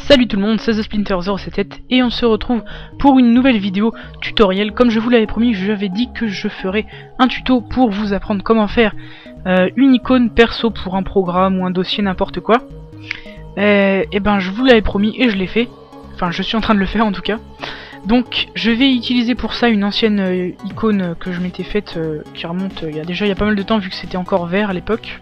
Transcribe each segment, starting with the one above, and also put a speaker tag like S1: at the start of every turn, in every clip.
S1: Salut tout le monde, c'est TheSplinter077 et on se retrouve pour une nouvelle vidéo tutoriel. Comme je vous l'avais promis, j'avais dit que je ferais un tuto pour vous apprendre comment faire une icône perso pour un programme ou un dossier, n'importe quoi. Et ben je vous l'avais promis et je l'ai fait. Enfin, je suis en train de le faire en tout cas. Donc je vais utiliser pour ça une ancienne icône que je m'étais faite qui remonte il y a pas mal de temps vu que c'était encore vert à l'époque.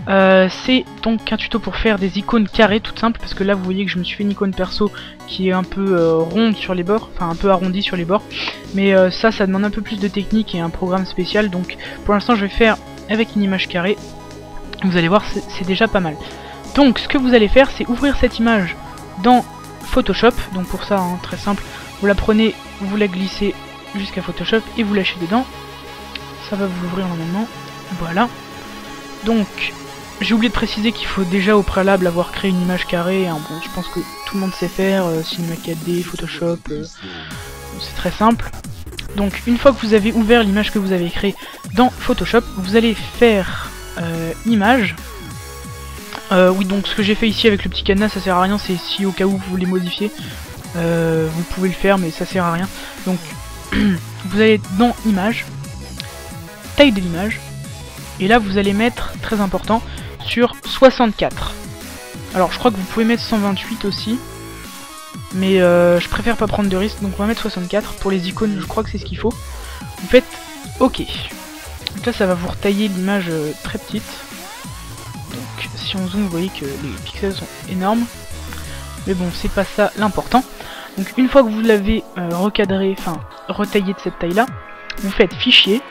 S1: C'est donc un tuto pour faire des icônes carrées toutes simples, parce que là vous voyez que je me suis fait une icône perso qui est un peu ronde sur les bords, enfin un peu arrondie sur les bords, mais ça demande un peu plus de technique et un programme spécial, donc pour l'instant je vais faire avec une image carrée. Vous allez voir, c'est déjà pas mal. Donc ce que vous allez faire, c'est ouvrir cette image dans Photoshop. Donc pour ça, hein, très simple, vous la prenez, vous la glissez jusqu'à Photoshop et vous lâchez dedans. Ça va vous l'ouvrir normalement. Voilà. Donc j'ai oublié de préciser qu'il faut déjà au préalable avoir créé une image carrée, hein. Bon, je pense que tout le monde sait faire, Cinema 4D, Photoshop, c'est très simple. Donc une fois que vous avez ouvert l'image que vous avez créée dans Photoshop, vous allez faire image. Oui, donc ce que j'ai fait ici avec le petit cadenas, ça sert à rien, c'est si au cas où vous voulez modifier, vous pouvez le faire, mais ça sert à rien. Donc vous allez dans image, taille de l'image, et là vous allez mettre, très important, sur 64. Alors je crois que vous pouvez mettre 128 aussi, mais je préfère pas prendre de risque, donc on va mettre 64. Pour les icônes, je crois que c'est ce qu'il faut. Vous faites OK. Donc là ça va vous retailler l'image très petite. Donc si on zoome, vous voyez que les pixels sont énormes. Mais bon, c'est pas ça l'important. Donc une fois que vous l'avez recadré, enfin retaillé de cette taille là, vous faites fichier,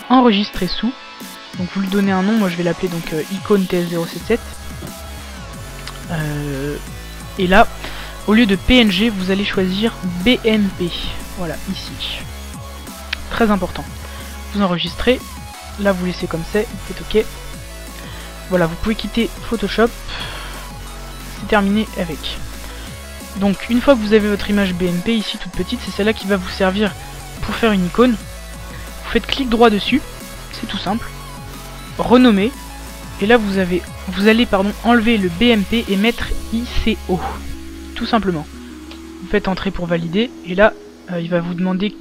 S1: enregistrer sous. Donc vous lui donnez un nom, moi je vais l'appeler donc icône TS077. Et là, au lieu de PNG, vous allez choisir BMP. Voilà, ici. Très important. Vous enregistrez, là vous laissez comme ça, vous faites OK. Voilà, vous pouvez quitter Photoshop. C'est terminé avec. Donc une fois que vous avez votre image BMP ici toute petite, c'est celle-là qui va vous servir pour faire une icône. Vous faites clic droit dessus, c'est tout simple. Renommer, et là vous allez enlever le BMP et mettre ICO, tout simplement. Vous faites entrer pour valider, et là il va vous demander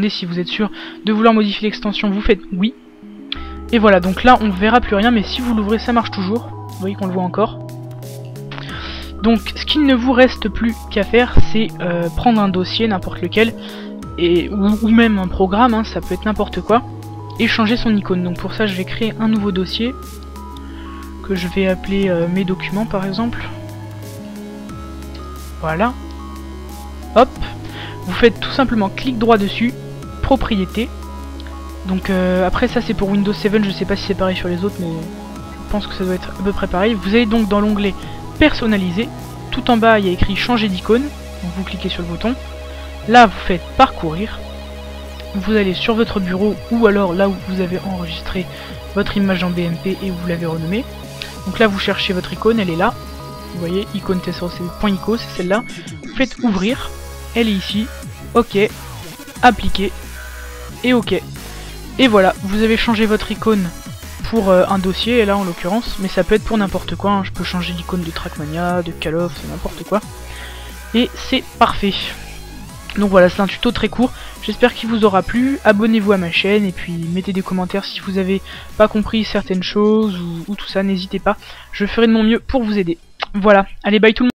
S1: si vous êtes sûr de vouloir modifier l'extension, vous faites oui. Et voilà, donc là on ne verra plus rien, mais si vous l'ouvrez ça marche toujours. Vous voyez qu'on le voit encore. Donc ce qu'il ne vous reste plus qu'à faire, c'est prendre un dossier, n'importe lequel, ou même un programme, hein, ça peut être n'importe quoi, et changer son icône. Donc pour ça je vais créer un nouveau dossier que je vais appeler mes documents par exemple. Voilà. Hop. Vous faites tout simplement clic droit dessus, propriété. Donc après ça c'est pour Windows 7, je sais pas si c'est pareil sur les autres, mais je pense que ça doit être à peu près pareil. Vous allez donc dans l'onglet personnaliser, tout en bas il y a écrit changer d'icône, donc vous cliquez sur le bouton. Là vous faites parcourir. Vous allez sur votre bureau ou alors là où vous avez enregistré votre image en BMP et vous l'avez renommée. Donc là vous cherchez votre icône, elle est là. Vous voyez, icône TS077.ico, c'est celle-là. Vous faites ouvrir, elle est ici. OK, appliquer et OK. Et voilà, vous avez changé votre icône pour un dossier, et là en l'occurrence, mais ça peut être pour n'importe quoi, hein. Je peux changer d'icône de Trackmania, de Call of, c'est n'importe quoi. Et c'est parfait. Donc voilà, c'est un tuto très court, j'espère qu'il vous aura plu, abonnez-vous à ma chaîne et puis mettez des commentaires si vous avez pas compris certaines choses ou tout ça, n'hésitez pas, je ferai de mon mieux pour vous aider. Voilà, allez bye tout le monde.